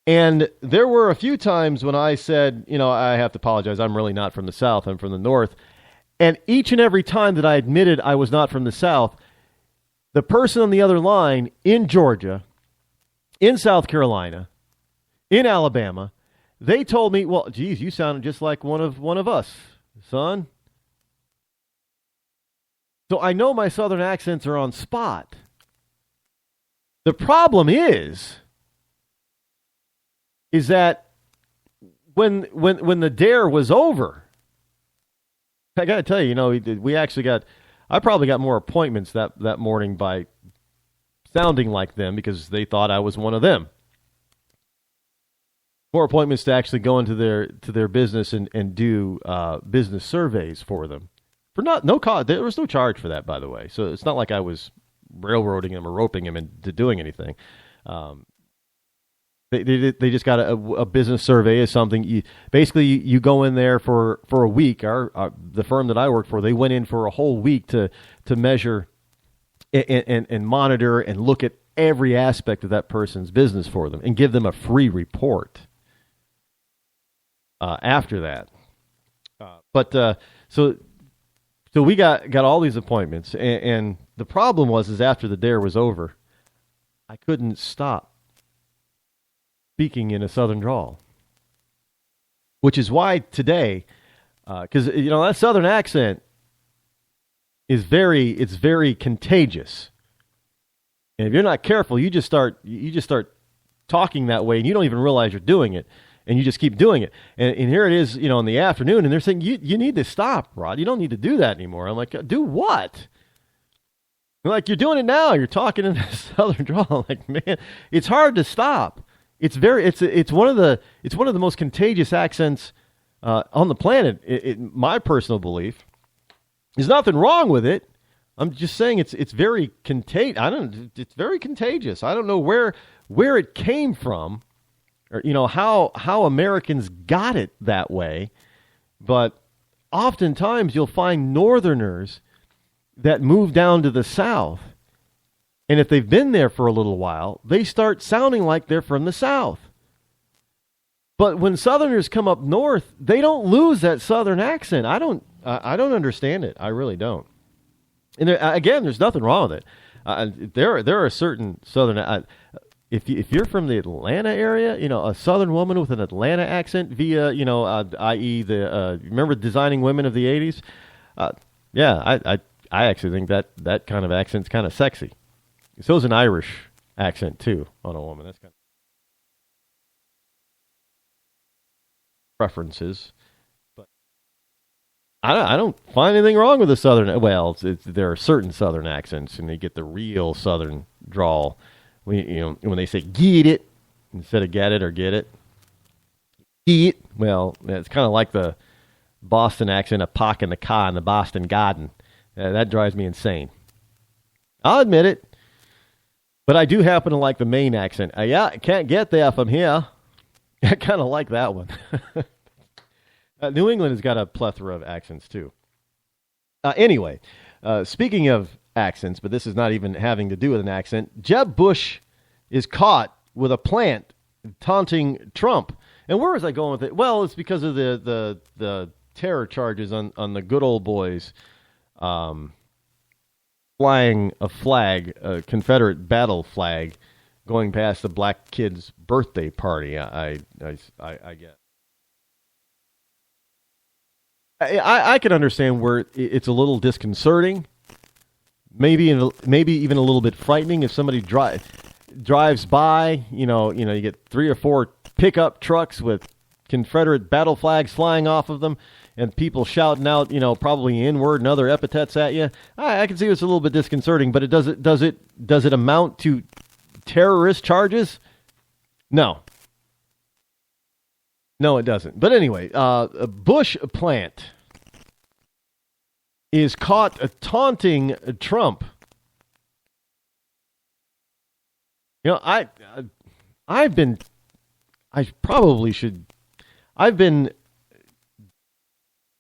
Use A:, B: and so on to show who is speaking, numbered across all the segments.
A: And there were a few times when I said, I have to apologize. I'm really not from the South. I'm from the North. And each and every time that I admitted I was not from the South, the person on the other line in Georgia, in South Carolina, in Alabama, they told me, well, geez, you sounded just like one of us, son. So I know my Southern accents are on spot. The problem is that when the dare was over, I got to tell you, I probably got more appointments that morning by sounding like them because they thought I was one of them. More appointments to actually go into their business and do business surveys for them. For no cost. There was no charge for that, by the way. So it's not like I was railroading them or roping them into doing anything. They just got a business survey is something. You go in there for a week. The firm that I work for, they went in for a whole week to measure and monitor and look at every aspect of that person's business for them and give them a free report after that. So we got all these appointments, and the problem was after the dare was over, I couldn't stop speaking in a Southern drawl, which is why today, because that Southern accent is very contagious, and if you're not careful, you just start talking that way, and you don't even realize you're doing it. And you just keep doing it. And here it is, in the afternoon, and they're saying, you need to stop, Rod. You don't need to do that anymore. I'm like, do what? They're like, you're doing it now. You're talking in a Southern drawl. I'm like, man, it's hard to stop. It's one of the most contagious accents on the planet. My personal belief. There's nothing wrong with it. I'm just saying it's very contagious. It's very contagious. I don't know where it came from. Or, how Americans got it that way. But oftentimes you'll find Northerners that move down to the South. And if they've been there for a little while, they start sounding like they're from the South. But when Southerners come up north, they don't lose that Southern accent. I don't understand it. I really don't. And again, there's nothing wrong with it. There are certain Southern... If you're from the Atlanta area, a Southern woman with an Atlanta accent via, i.e. remember Designing Women of the 80s? I actually think that kind of accent's kind of sexy. So is an Irish accent, too, on a woman. That's kind of preferences. But I don't find anything wrong with the Southern. Well, there are certain Southern accents, and they get the real Southern drawl. When they say "get it" instead of "get it" or "get it," "get." Well, it's kind of like the Boston accent of "park in the car" in the Boston Garden. That drives me insane. I'll admit it, but I do happen to like the Maine accent. I can't get there from here. I kind of like that one. New England has got a plethora of accents too. Anyway, speaking of accents, but this is not even having to do with an accent. Jeb Bush is caught with a plant taunting Trump. And where was I going with it? Well, it's because of the terror charges on the good old boys flying a flag, a Confederate battle flag, going past the black kid's birthday party. I guess. I can understand where it's a little disconcerting. Maybe even a little bit frightening if somebody drives by. You get 3 or 4 pickup trucks with Confederate battle flags flying off of them, and people shouting out, probably N-word and other epithets at you. I can see it's a little bit disconcerting, but does it amount to terrorist charges? No, it doesn't. But anyway, a Bush plant is caught taunting Trump. I've been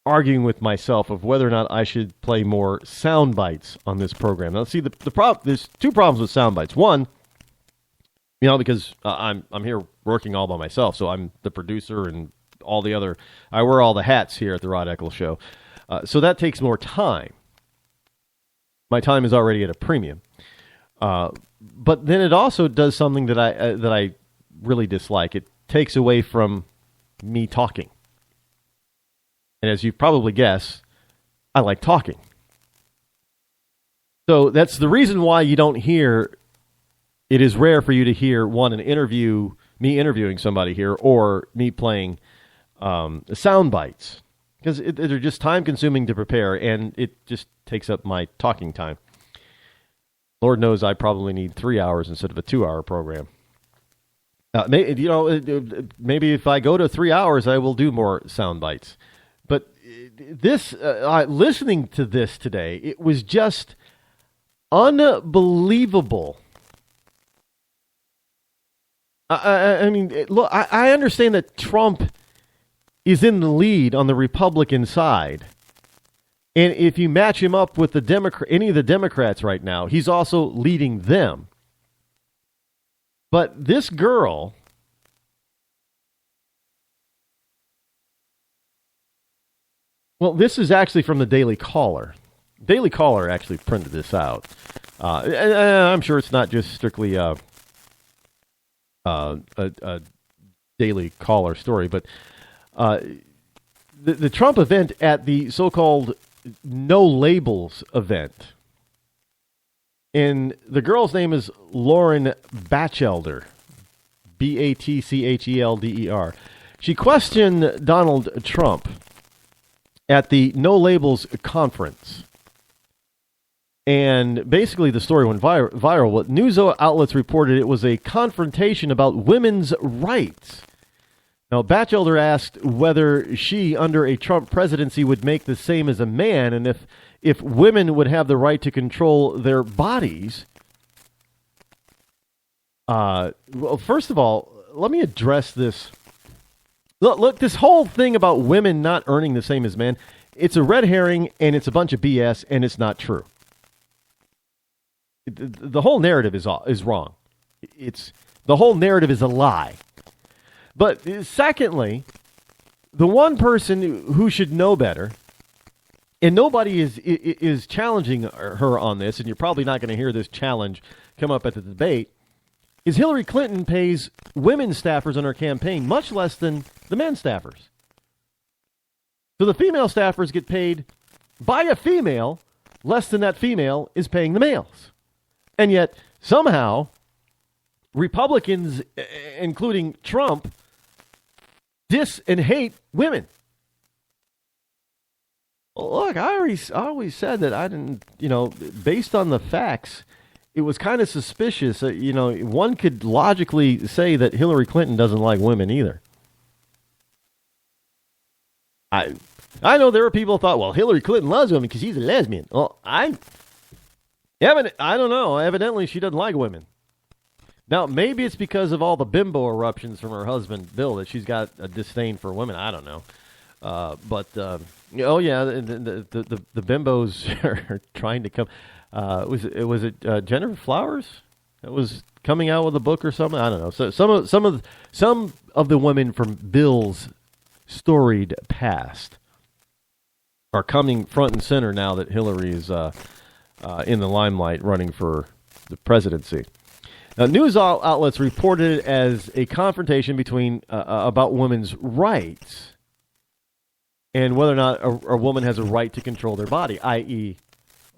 A: arguing with myself of whether or not I should play more sound bites on this program. Now, see, there's 2 problems with sound bites. One, Because I'm here working all by myself, so I'm the producer and all the other. I wear all the hats here at the Rod Eccles Show, so that takes more time. My time is already at a premium, but then it also does something that I really dislike. It takes away from me talking, and as you probably guessed, I like talking. So that's the reason why you don't hear. It is rare for you to hear me interviewing somebody here, or me playing sound bites, because they're just time consuming to prepare, and it just takes up my talking time. Lord knows I probably need 3 hours instead of a 2-hour program. Maybe if I go to 3 hours, I will do more sound bites. But this, listening to this today, it was just unbelievable. I mean, look, I understand that Trump is in the lead on the Republican side. And if you match him up with any of the Democrats right now, he's also leading them. But this girl, well, this is actually from the Daily Caller. Daily Caller actually printed this out. I'm sure it's not just strictly a Daily Caller story, but the Trump event at the so-called No Labels event, and the girl's name is Lauren Batchelder, Batchelder. She questioned Donald Trump at the No Labels conference. And basically the story went viral. What news outlets reported, it was a confrontation about women's rights. Now, Batchelder asked whether she, under a Trump presidency, would make the same as a man, and if women would have the right to control their bodies. Well, first of all, let me address this. Look, this whole thing about women not earning the same as men, it's a red herring, and it's a bunch of BS, and it's not true. The whole narrative is wrong. The whole narrative is a lie. But secondly, the one person who should know better, and nobody is challenging her on this, and you're probably not going to hear this challenge come up at the debate, is Hillary Clinton pays women staffers on her campaign much less than the men staffers. So the female staffers get paid by a female less than that female is paying the males. And yet, somehow, Republicans, including Trump, diss and hate women. Well, look, I always said that I didn't, based on the facts, it was kind of suspicious. One could logically say that Hillary Clinton doesn't like women either. I know there are people who thought, well, Hillary Clinton loves women because she's a lesbian. Well, I don't know. Evidently, she doesn't like women. Now, maybe it's because of all the bimbo eruptions from her husband, Bill, that she's got a disdain for women. I don't know. The bimbos are trying to come. Was it Jennifer Flowers that was coming out with a book or something? I don't know. So some of the women from Bill's storied past are coming front and center now that Hillary is in the limelight running for the presidency. Now, news outlets reported it as a confrontation between about women's rights and whether or not a woman has a right to control their body, i.e.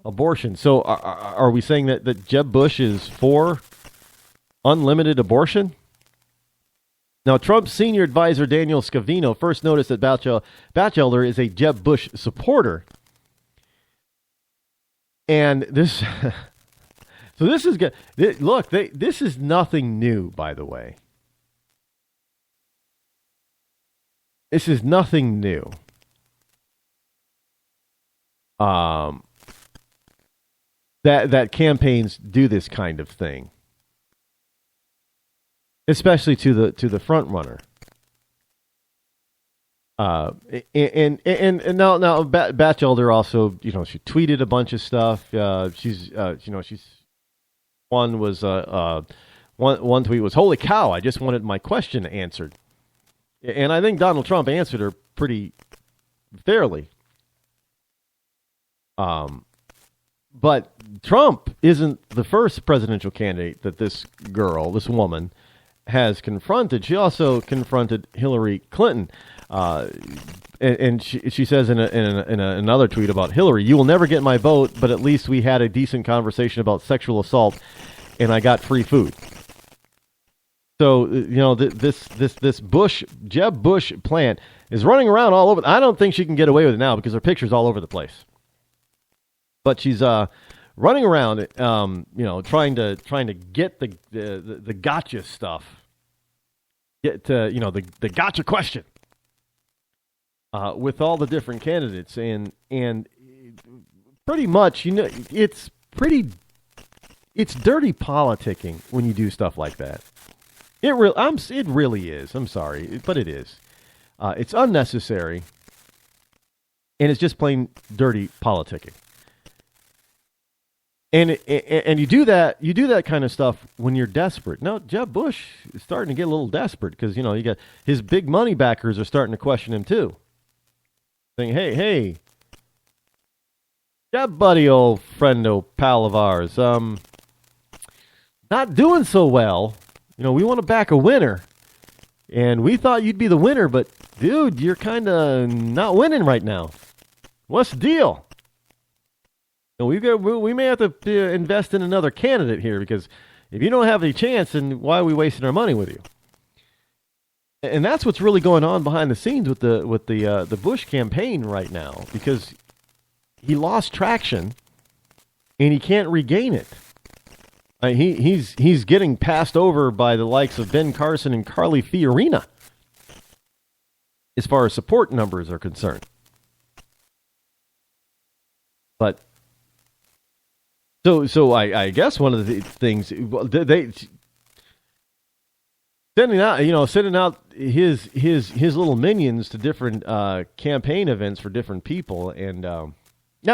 A: abortion. So are we saying that Jeb Bush is for unlimited abortion? Now, Trump's senior advisor, Daniel Scavino, first noticed that Batchelder is a Jeb Bush supporter. And this... So this is good. Look, this is nothing new, by the way. This is nothing new. That campaigns do this kind of thing, especially to the front runner. And now Batchelder also, she tweeted a bunch of stuff. She's one was One tweet was, "Holy cow! I just wanted my question answered," and I think Donald Trump answered her pretty fairly. But Trump isn't the first presidential candidate that this woman, has confronted. She also confronted Hillary Clinton. And she says in another tweet about Hillary, "You will never get my vote, but at least we had a decent conversation about sexual assault, and I got free food." So this Jeb Bush plant is running around all over. I don't think she can get away with it now because her picture's all over the place. But she's running around, trying to get the gotcha stuff, get the gotcha question with all the different candidates, and pretty much it's dirty politicking when you do stuff like that. It really is. I'm sorry, but it is. It's unnecessary, and it's just plain dirty politicking. And you do that kind of stuff when you're desperate. No, Jeb Bush is starting to get a little desperate because you got his big money backers are starting to question him too, saying, "Hey, Jeb, buddy, old friendo, pal of ours, not doing so well. We want to back a winner, and we thought you'd be the winner, but dude, you're kind of not winning right now. What's the deal? We may have to invest in another candidate here because if you don't have any chance, then why are we wasting our money with you?" And that's what's really going on behind the scenes with the Bush campaign right now, because he lost traction and he can't regain it. He's getting passed over by the likes of Ben Carson and Carly Fiorina as far as support numbers are concerned. But So I guess one of the things they sending out his little minions to different campaign events for different people, and now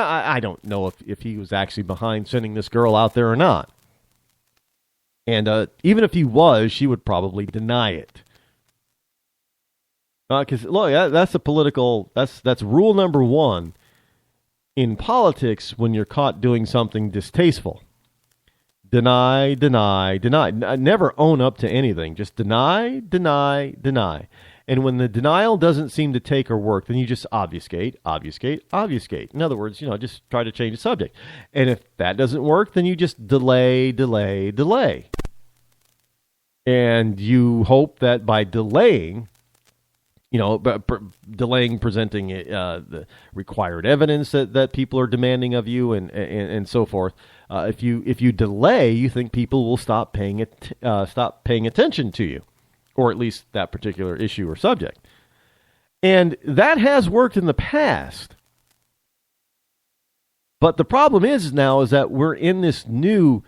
A: I don't know if he was actually behind sending this girl out there or not, and even if he was, she would probably deny it, because look, that's rule number one in politics when you're caught doing something distasteful. Deny, deny, deny. Never own up to anything. Just deny, deny, deny. And when the denial doesn't seem to take or work, then you just obfuscate, obfuscate, obfuscate. In other words, just try to change the subject. And if that doesn't work, then you just delay, delay, delay. And you hope that by delaying, delaying presenting the required evidence that people are demanding of you, and so forth. If you delay, you think people will stop paying attention to you, or at least that particular issue or subject. And that has worked in the past. But the problem is that we're in this new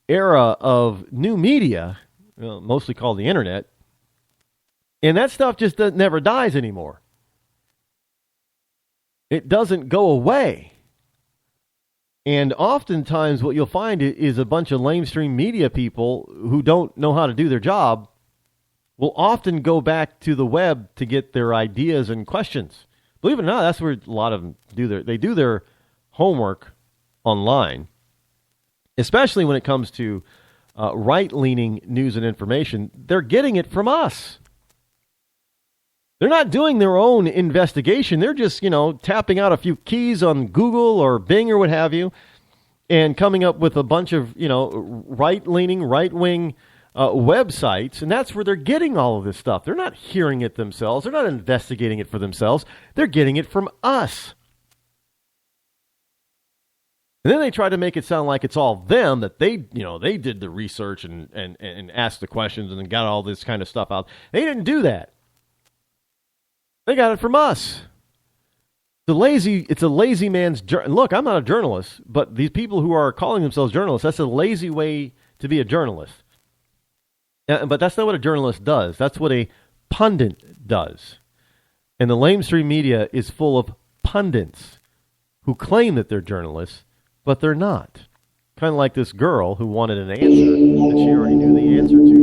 A: era of new media, mostly called the internet. And that stuff just never dies anymore. It doesn't go away. And oftentimes what you'll find is a bunch of lamestream media people who don't know how to do their job will often go back to the web to get their ideas and questions. Believe it or not, that's where a lot of them do their homework online, especially when it comes to right-leaning news and information. They're getting it from us. They're not doing their own investigation. They're just, tapping out a few keys on Google or Bing or what have you, and coming up with a bunch of, right-leaning, right-wing websites. And that's where they're getting all of this stuff. They're not hearing it themselves. They're not investigating it for themselves. They're getting it from us. And then they try to make it sound like it's all them, that they did the research and asked the questions and got all this kind of stuff out. They didn't do that. They got it from us. It's a lazy man's look, I'm not a journalist, but these people who are calling themselves journalists, that's a lazy way to be a journalist. But that's not what a journalist does. That's what a pundit does. And the lamestream media is full of pundits who claim that they're journalists, but they're not. Kind of like this girl who wanted an answer that she already knew the answer to.